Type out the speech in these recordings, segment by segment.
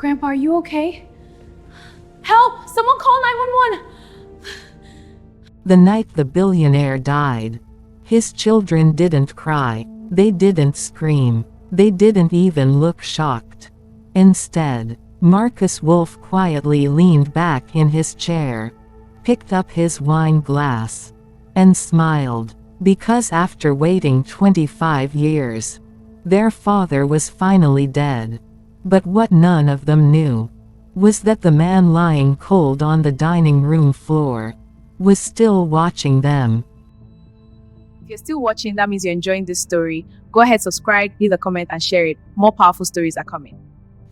Grandpa, are you okay? Help! Someone call 911! The night the billionaire died, his children didn't cry, they didn't scream, they didn't even look shocked. Instead, Marcus Wolfe quietly leaned back in his chair, picked up his wine glass, and smiled, because after waiting 25 years, their father was finally dead. But what none of them knew was that the man lying cold on the dining room floor was still watching them. If you're still watching, that means you're enjoying this story. Go ahead, subscribe, leave a comment, and share it. More powerful stories are coming.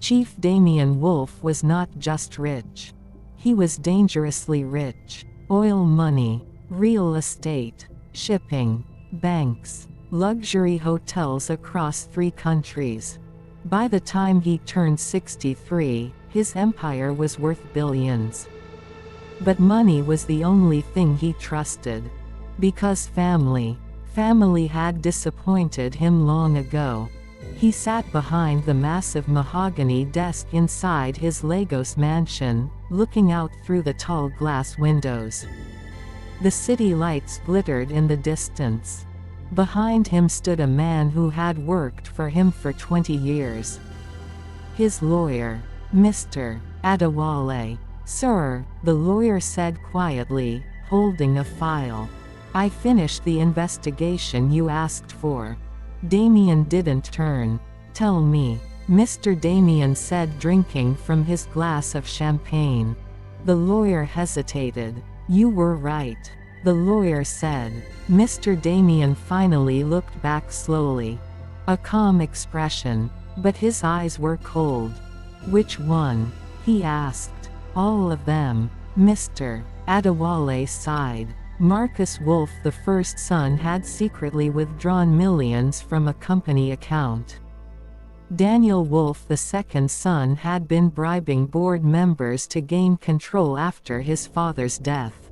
Chief Damian Wolfe was not just rich. He was dangerously rich. Oil money, real estate, shipping, banks, luxury hotels across 3 countries. By the time he turned 63, his empire was worth billions. But money was the only thing he trusted. Because family had disappointed him long ago. He sat behind the massive mahogany desk inside his Lagos mansion, looking out through the tall glass windows. The city lights glittered in the distance. Behind him stood a man who had worked for him for 20 years. His lawyer, Mr. Adewale. "Sir," the lawyer said quietly, holding a file. "I finished the investigation you asked for." Damian didn't turn. "Tell me," Mr. Damian said, drinking from his glass of champagne. The lawyer hesitated. "You were right," the lawyer said. Mr. Damian finally looked back slowly. A calm expression, but his eyes were cold. "Which one?" he asked. "All of them," Mr. Adewale sighed. Marcus Wolfe, the first son, had secretly withdrawn millions from a company account. Daniel Wolfe, the second son, had been bribing board members to gain control after his father's death.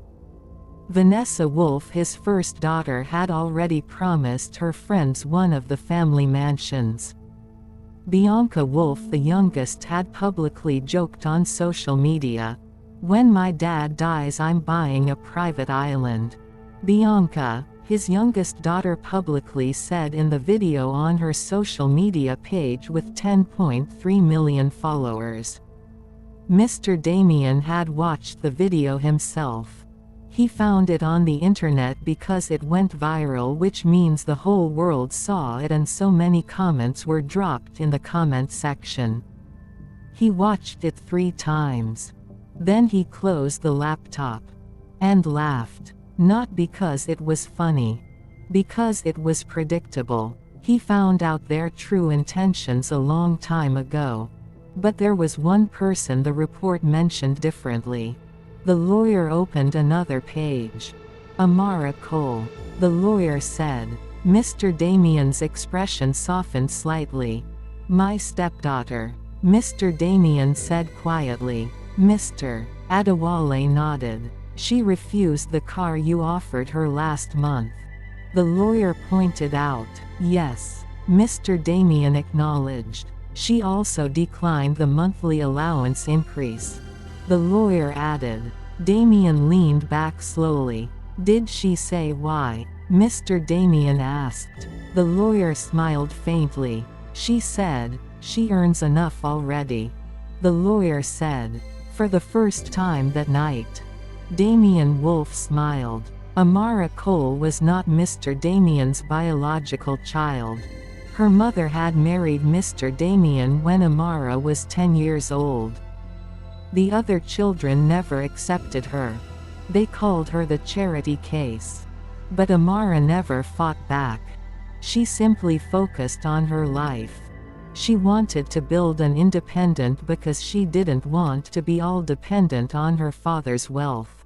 Vanessa Wolfe, his first daughter, had already promised her friends one of the family mansions. Bianca Wolfe, the youngest, had publicly joked on social media, "When my dad dies, I'm buying a private island." Bianca, his youngest daughter, publicly said in the video on her social media page with 10.3 million followers. Mr. Damian had watched the video himself. He found it on the internet because it went viral, which means the whole world saw it, and so many comments were dropped in the comment section. He watched it 3 times. Then he closed the laptop and laughed. Not because it was funny. Because it was predictable. He found out their true intentions a long time ago. But there was one person the report mentioned differently. The lawyer opened another page. "Amara Cole," the lawyer said. Mr. Damian's expression softened slightly. "My stepdaughter," Mr. Damian said quietly. Mr. Adewale nodded. "She refused the car you offered her last month," the lawyer pointed out. "Yes," Mr. Damian acknowledged. "She also declined the monthly allowance increase," the lawyer added. Damian leaned back slowly. "Did she say why?" Mr. Damian asked. The lawyer smiled faintly. "She said, she earns enough already," the lawyer said. For the first time that night, Damian Wolfe smiled. Amara Cole was not Mr. Damian's biological child. Her mother had married Mr. Damian when Amara was 10 years old. The other children never accepted her. They called her the charity case. But Amara never fought back. She simply focused on her life. She wanted to build an independent because she didn't want to be all dependent on her father's wealth.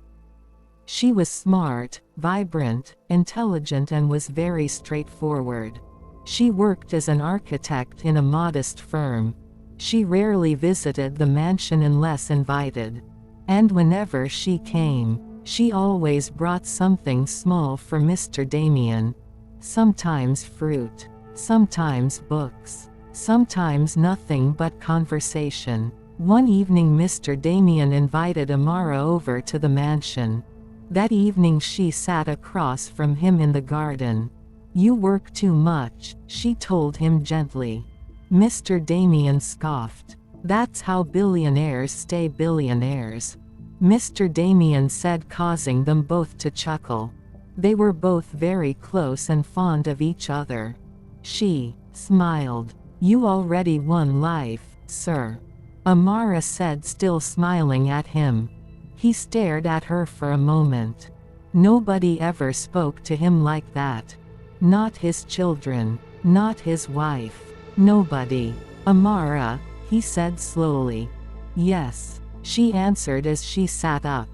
She was smart, vibrant, intelligent, and was very straightforward. She worked as an architect in a modest firm. She rarely visited the mansion unless invited. And whenever she came, she always brought something small for Mr. Damian. Sometimes fruit. Sometimes books. Sometimes nothing but conversation. One evening Mr. Damian invited Amara over to the mansion. That evening she sat across from him in the garden. "You work too much," she told him gently. Mr. Damian scoffed. "That's how billionaires stay billionaires," Mr. Damian said, causing them both to chuckle. They were both very close and fond of each other. She smiled. "You already won life, sir," Amara said, still smiling at him. He stared at her for a moment. Nobody ever spoke to him like that. Not his children. Not his wife. Nobody. "Amara," he said slowly. "Yes," she answered as she sat up.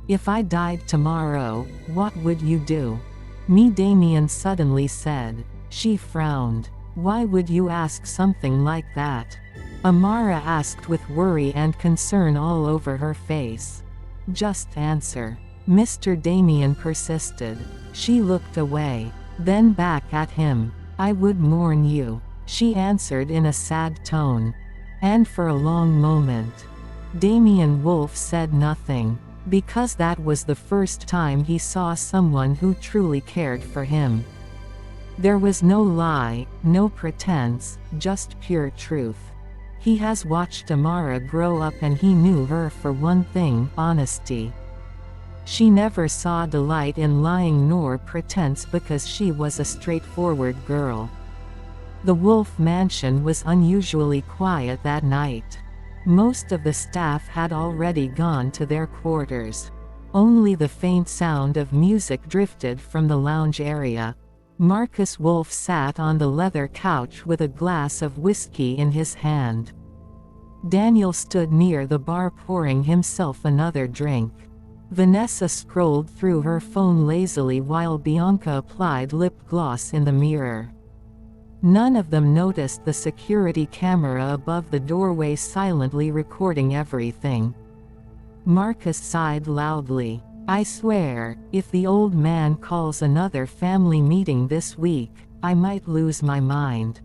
"If I died tomorrow, what would you do?" "Me," Damian suddenly said. She frowned. "Why would you ask something like that?" Amara asked with worry and concern all over her face. "Just answer," Mr. Damian persisted. She looked away, then back at him. "I would mourn you," she answered in a sad tone. And for a long moment, Damian Wolfe said nothing, because that was the first time he saw someone who truly cared for him. There was no lie, no pretense, just pure truth. He has watched Amara grow up and he knew her for one thing: honesty. She never saw delight in lying nor pretense because she was a straightforward girl. The Wolfe mansion was unusually quiet that night. Most of the staff had already gone to their quarters. Only the faint sound of music drifted from the lounge area. Marcus Wolfe sat on the leather couch with a glass of whiskey in his hand. Daniel stood near the bar pouring himself another drink. Vanessa scrolled through her phone lazily while Bianca applied lip gloss in the mirror. None of them noticed the security camera above the doorway silently recording everything. Marcus sighed loudly. "I swear, if the old man calls another family meeting this week, I might lose my mind."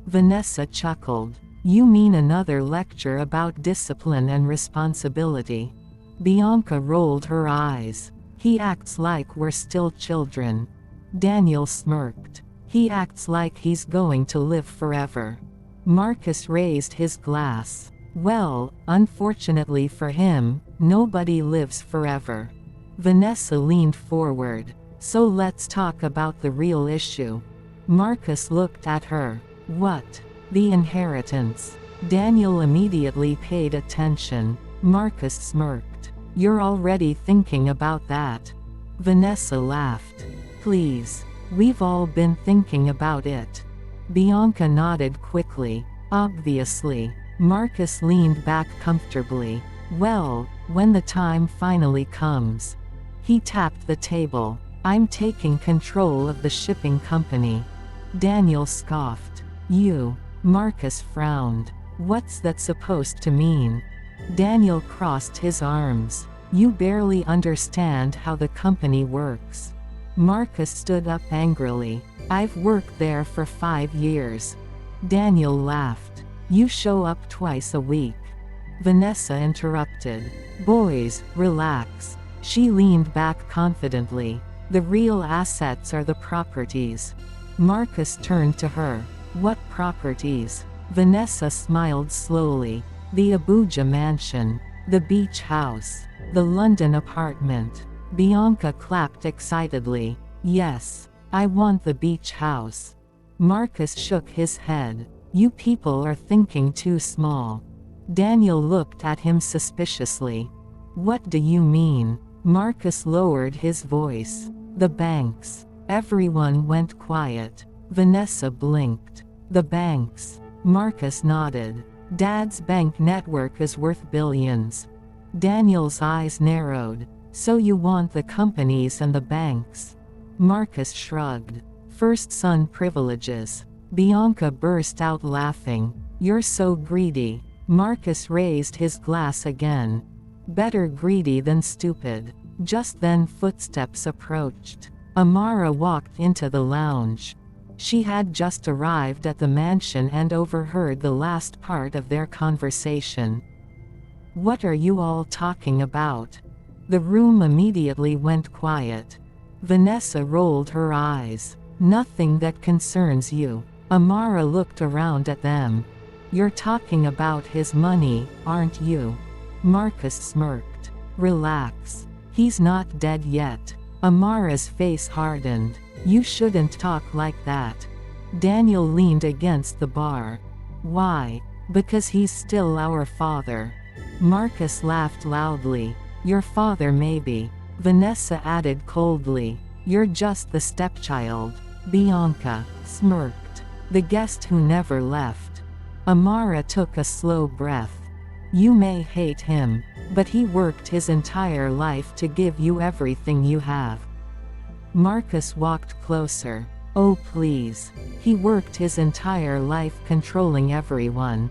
Vanessa chuckled. "You mean another lecture about discipline and responsibility?" Bianca rolled her eyes. "He acts like we're still children." Daniel smirked. "He acts like he's going to live forever." Marcus raised his glass. "Well, unfortunately for him, nobody lives forever." Vanessa leaned forward. "So let's talk about the real issue." Marcus looked at her. "What?" "The inheritance." Daniel immediately paid attention. Marcus smirked. "You're already thinking about that." Vanessa laughed. "Please. We've all been thinking about it." Bianca nodded quickly. "Obviously." Marcus leaned back comfortably. "Well, when the time finally comes." He tapped the table. "I'm taking control of the shipping company." Daniel scoffed. "You?" Marcus frowned. "What's that supposed to mean?" Daniel crossed his arms. "You barely understand how the company works." Marcus stood up angrily. "I've worked there for 5 years." Daniel laughed. "You show up twice a week." Vanessa interrupted. "Boys, relax." She leaned back confidently. "The real assets are the properties." Marcus turned to her. "What properties?" Vanessa smiled slowly. "The Abuja mansion. The beach house. The London apartment." Bianca clapped excitedly. "Yes. I want the beach house." Marcus shook his head. "You people are thinking too small." Daniel looked at him suspiciously. "What do you mean?" Marcus lowered his voice. "The banks." Everyone went quiet. Vanessa blinked. "The banks." Marcus nodded. "Dad's bank network is worth billions." Daniel's eyes narrowed. "So you want the companies and the banks?" Marcus shrugged. "First son privileges." Bianca burst out laughing. "You're so greedy." Marcus raised his glass again. "Better greedy than stupid." Just then footsteps approached. Amara walked into the lounge. She had just arrived at the mansion and overheard the last part of their conversation. "What are you all talking about?" The room immediately went quiet. Vanessa rolled her eyes. "Nothing that concerns you." Amara looked around at them. "You're talking about his money, aren't you?" Marcus smirked. "Relax. He's not dead yet." Amara's face hardened. "You shouldn't talk like that." Daniel leaned against the bar. "Why?" "Because he's still our father." Marcus laughed loudly. "Your father maybe." Vanessa added coldly. "You're just the stepchild." Bianca smirked. "The guest who never left." Amara took a slow breath. "You may hate him, but he worked his entire life to give you everything you have." Marcus walked closer. "Oh please. He worked his entire life controlling everyone."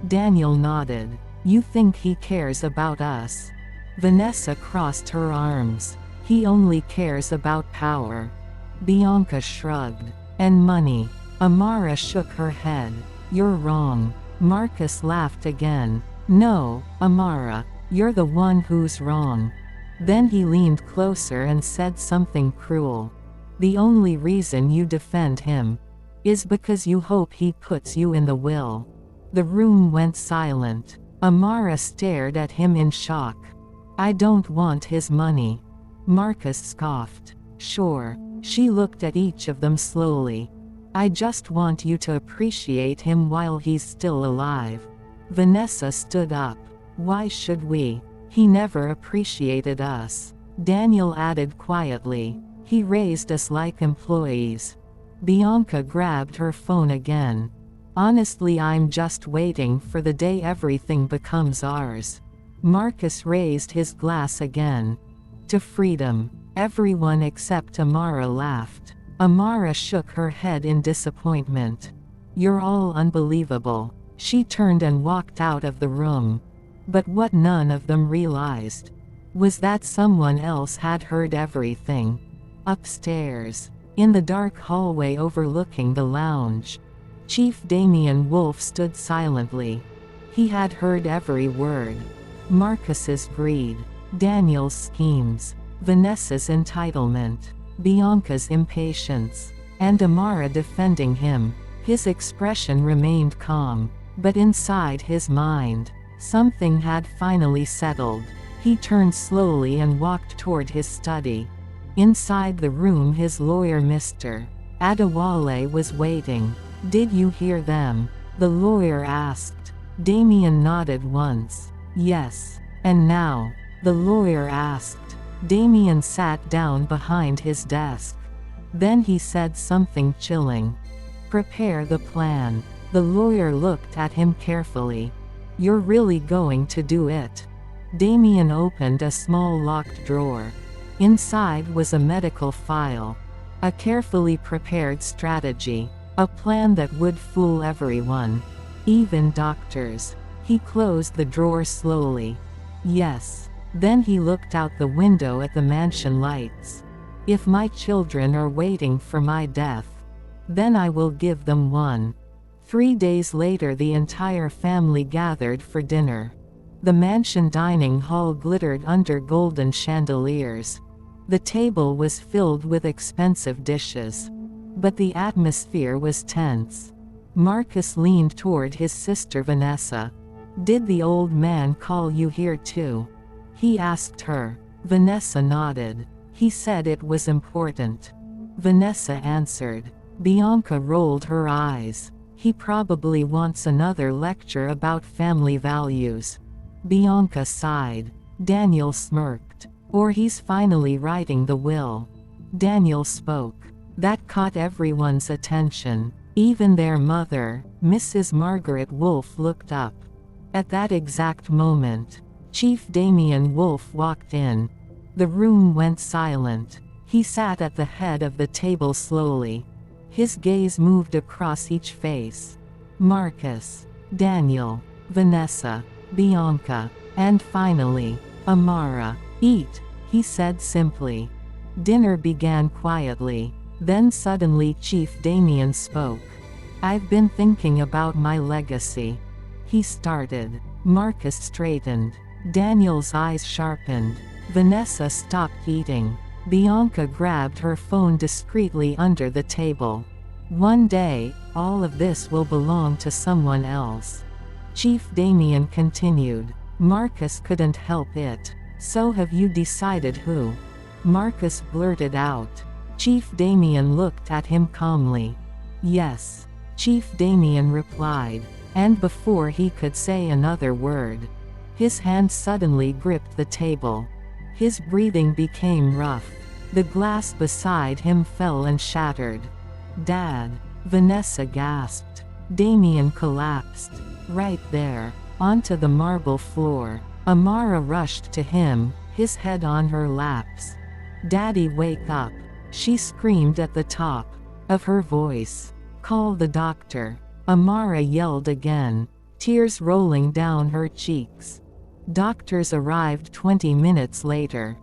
Daniel nodded. "You think he cares about us?" Vanessa crossed her arms. "He only cares about power." Bianca shrugged. "And money." Amara shook her head. "You're wrong." Marcus laughed again. "No, Amara, you're the one who's wrong." Then he leaned closer and said something cruel. "The only reason you defend him is because you hope he puts you in the will." The room went silent. Amara stared at him in shock. "I don't want his money." Marcus scoffed. "Sure." She looked at each of them slowly. "I just want you to appreciate him while he's still alive." Vanessa stood up. "Why should we? He never appreciated us." Daniel added quietly. "He raised us like employees." Bianca grabbed her phone again. "Honestly, I'm just waiting for the day everything becomes ours." Marcus raised his glass again. "To freedom." Everyone except Amara laughed. Amara shook her head in disappointment. "You're all unbelievable." She turned and walked out of the room. But what none of them realized was that someone else had heard everything. Upstairs, in the dark hallway overlooking the lounge, Chief Damian Wolfe stood silently. He had heard every word. Marcus's greed, Daniel's schemes, Vanessa's entitlement, Bianca's impatience, and Amara defending him. His expression remained calm, but inside his mind, something had finally settled. He turned slowly and walked toward his study. Inside the room, his lawyer Mr. Adewale was waiting. "Did you hear them?" the lawyer asked. Damian nodded once. "Yes." "And now?" the lawyer asked. Damian sat down behind his desk. Then he said something chilling. "Prepare the plan." The lawyer looked at him carefully. "You're really going to do it?" Damian opened a small locked drawer. Inside was a medical file. A carefully prepared strategy. A plan that would fool everyone. Even doctors. He closed the drawer slowly. "Yes." Then he looked out the window at the mansion lights. "If my children are waiting for my death, then I will give them one." 3 days later, the entire family gathered for dinner. The mansion dining hall glittered under golden chandeliers. The table was filled with expensive dishes. But the atmosphere was tense. Marcus leaned toward his sister Vanessa. "Did the old man call you here too?" he asked her. Vanessa nodded. "He said it was important." Vanessa answered. Bianca rolled her eyes. "He probably wants another lecture about family values." Bianca sighed. Daniel smirked. "Or he's finally writing the will." Daniel spoke. That caught everyone's attention. Even their mother, Mrs. Margaret Wolfe, looked up. At that exact moment, Chief Damian Wolfe walked in. The room went silent. He sat at the head of the table slowly. His gaze moved across each face. Marcus, Daniel, Vanessa, Bianca, and finally, Amara. "Eat," he said simply. Dinner began quietly. Then suddenly Chief Damian spoke. I've been thinking about my legacy. He started. Marcus straightened. Daniel's eyes sharpened. Vanessa stopped eating. Bianca grabbed her phone discreetly under the table. One day, all of this will belong to someone else. Chief Damian continued. Marcus couldn't help it. So have you decided who? Marcus blurted out. Chief Damian looked at him calmly. Yes. Chief Damian replied. And before he could say another word, his hand suddenly gripped the table. His breathing became rough. The glass beside him fell and shattered. Dad, Vanessa gasped. Damian collapsed. Right there, onto the marble floor. Amara rushed to him, his head on her laps. Daddy, wake up. She screamed at the top of her voice. Call the doctor. Amara yelled again, tears rolling down her cheeks. Doctors arrived 20 minutes later.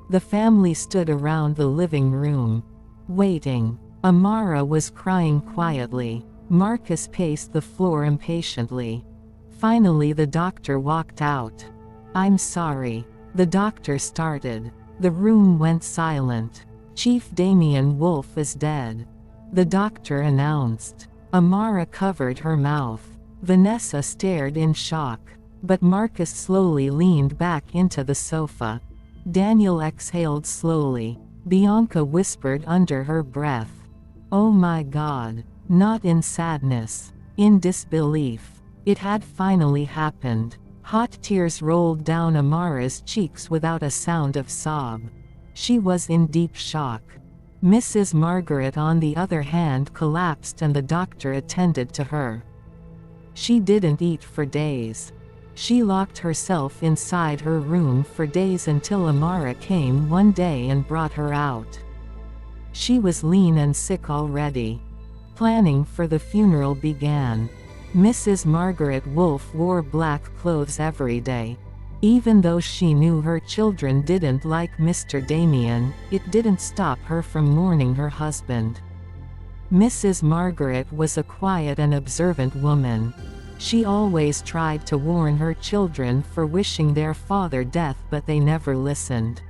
The family stood around the living room, waiting. Amara was crying quietly. Marcus paced the floor impatiently. Finally the doctor walked out. I'm sorry. The doctor started. The room went silent. Chief Damian Wolfe is dead, the doctor announced. Amara covered her mouth. Vanessa stared in shock. But Marcus slowly leaned back into the sofa. Daniel exhaled slowly. Bianca whispered under her breath. Oh my God. Not in sadness. In disbelief. It had finally happened. Hot tears rolled down Amara's cheeks without a sound of sob. She was in deep shock. Mrs. Margaret on the other hand collapsed and the doctor attended to her. She didn't eat for days. She locked herself inside her room for days until Amara came one day and brought her out. She was lean and sick already. Planning for the funeral began. Mrs. Margaret Wolfe wore black clothes every day. Even though she knew her children didn't like Mr. Damian, it didn't stop her from mourning her husband. Mrs. Margaret was a quiet and observant woman. She always tried to warn her children for wishing their father death, but they never listened.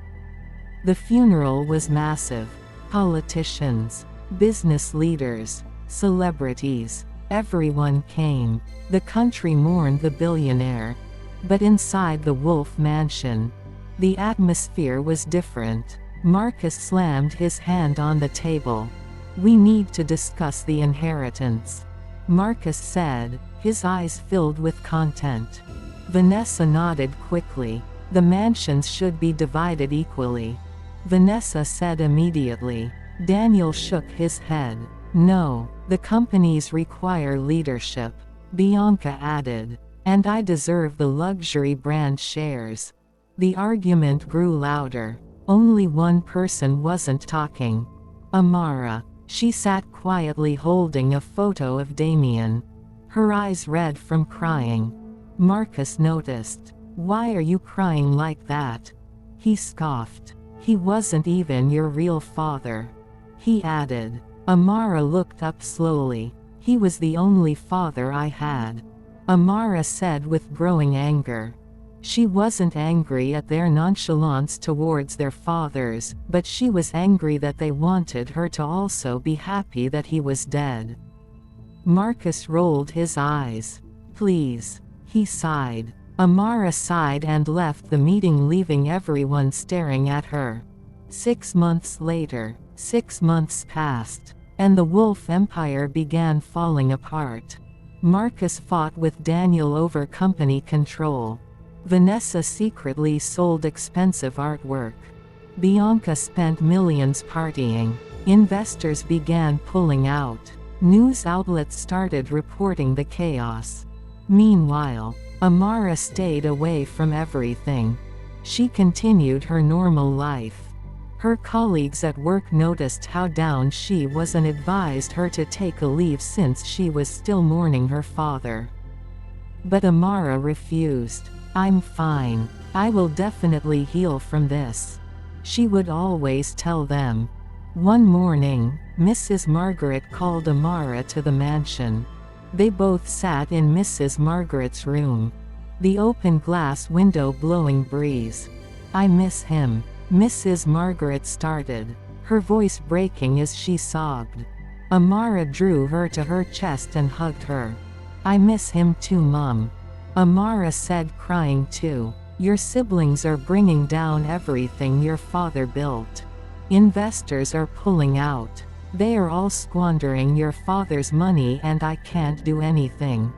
The funeral was massive. Politicians, business leaders, celebrities, everyone came. The country mourned the billionaire. But inside the Wolfe mansion, the atmosphere was different. Marcus slammed his hand on the table. We need to discuss the inheritance, Marcus said, his eyes filled with content. Vanessa nodded quickly. The mansions should be divided equally, Vanessa said immediately. Daniel shook his head. No, the companies require leadership, Bianca added. And I deserve the luxury brand shares. The argument grew louder. Only one person wasn't talking. Amara. She sat quietly holding a photo of Damian. Her eyes red from crying. Marcus noticed. Why are you crying like that? He scoffed. He wasn't even your real father. He added. Amara looked up slowly. He was the only father I had, Amara said with growing anger. She wasn't angry at their nonchalance towards their fathers, but she was angry that they wanted her to also be happy that he was dead. Marcus rolled his eyes. Please, he sighed. Amara sighed and left the meeting, leaving everyone staring at her. 6 months later, 6 months passed, and the Wolfe empire began falling apart. Marcus fought with Daniel over company control. Vanessa secretly sold expensive artwork. Bianca spent millions partying. Investors began pulling out. News outlets started reporting the chaos. Meanwhile, Amara stayed away from everything. She continued her normal life. Her colleagues at work noticed how down she was and advised her to take a leave since she was still mourning her father. But Amara refused. I'm fine. I will definitely heal from this, she would always tell them. One morning, Mrs. Margaret called Amara to the mansion. They both sat in Mrs. Margaret's room. The open glass window blowing breeze. "I miss him," Mrs. Margaret started, her voice breaking as she sobbed. Amara drew her to her chest and hugged her. "I miss him too, Mum," Amara said, crying too. "Your siblings are bringing down everything your father built. Investors are pulling out. They are all squandering your father's money and I can't do anything."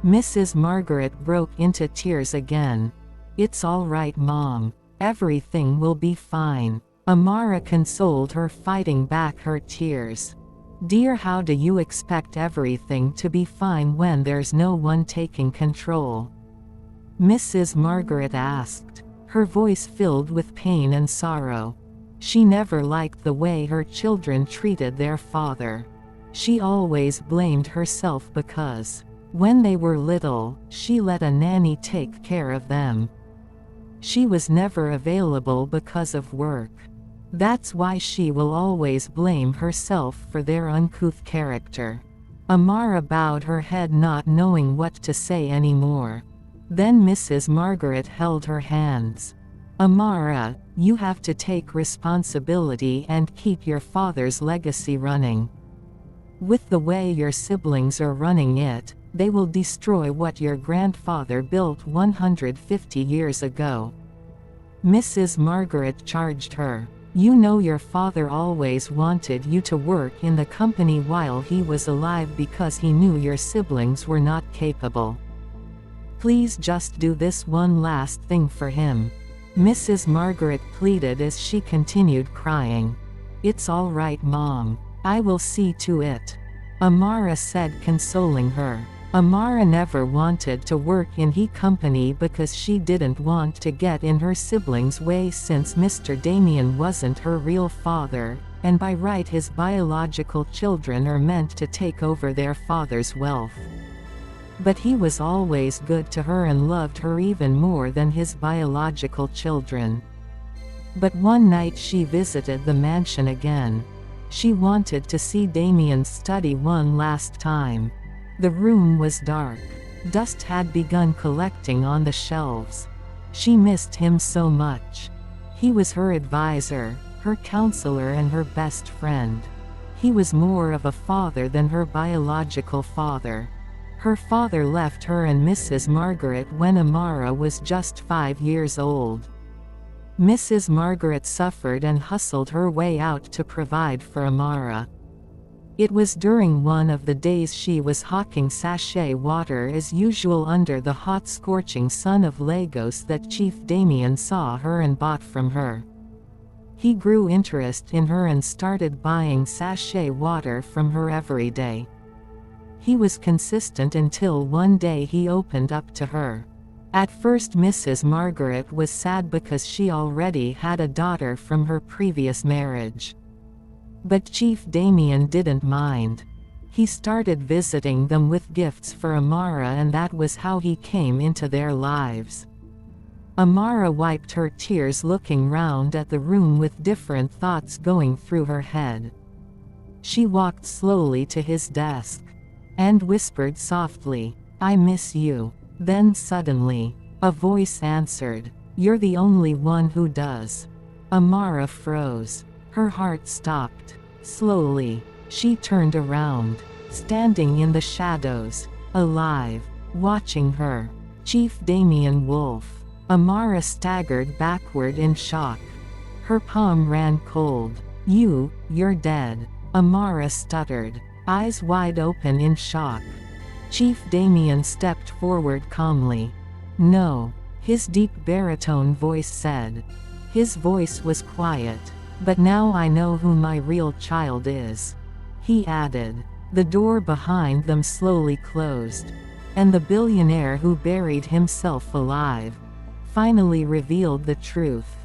Mrs. Margaret broke into tears again. "It's all right, Mom. Everything will be fine," Amara consoled her, fighting back her tears. "Dear, how do you expect everything to be fine when there's no one taking control?" Mrs. Margaret asked, her voice filled with pain and sorrow. She never liked the way her children treated their father. She always blamed herself because, when they were little, she let a nanny take care of them. She was never available because of work. That's why she will always blame herself for their uncouth character. Amara bowed her head, not knowing what to say anymore. Then Mrs. Margaret held her hands. "Amara, you have to take responsibility and keep your father's legacy running. With the way your siblings are running it, they will destroy what your grandfather built 150 years ago." Mrs. Margaret charged her. "You know your father always wanted you to work in the company while he was alive because he knew your siblings were not capable. Please just do this one last thing for him." Mrs. Margaret pleaded as she continued crying. "It's all right, Mom. I will see to it," Amara said, consoling her. Amara never wanted to work in the company because she didn't want to get in her siblings' way, since Mr. Damian wasn't her real father, and by right his biological children are meant to take over their father's wealth. But he was always good to her and loved her even more than his biological children. But one night she visited the mansion again. She wanted to see Damian's study one last time. The room was dark. Dust had begun collecting on the shelves. She missed him so much. He was her advisor, her counselor and her best friend. He was more of a father than her biological father. Her father left her and Mrs. Margaret when Amara was just 5 years old. Mrs. Margaret suffered and hustled her way out to provide for Amara. It was during one of the days she was hawking sachet water as usual under the hot scorching sun of Lagos that Chief Damian saw her and bought from her. He grew interest in her and started buying sachet water from her every day. He was consistent until one day he opened up to her. At first Mrs. Margaret was sad because she already had a daughter from her previous marriage. But Chief Damian didn't mind. He started visiting them with gifts for Amara, and that was how he came into their lives. Amara wiped her tears, looking round at the room with different thoughts going through her head. She walked slowly to his desk and whispered softly, "I miss you." Then suddenly, a voice answered, "You're the only one who does." Amara froze. Her heart stopped. Slowly, she turned around. Standing in the shadows, alive, watching her, Chief Damian Wolfe. Amara staggered backward in shock. Her palm ran cold. You're dead," Amara stuttered, eyes wide open in shock. Chief Damian stepped forward calmly. "No," his deep baritone voice said. His voice was quiet. "But now I know who my real child is," he added. The door behind them slowly closed. And the billionaire who buried himself alive finally revealed the truth.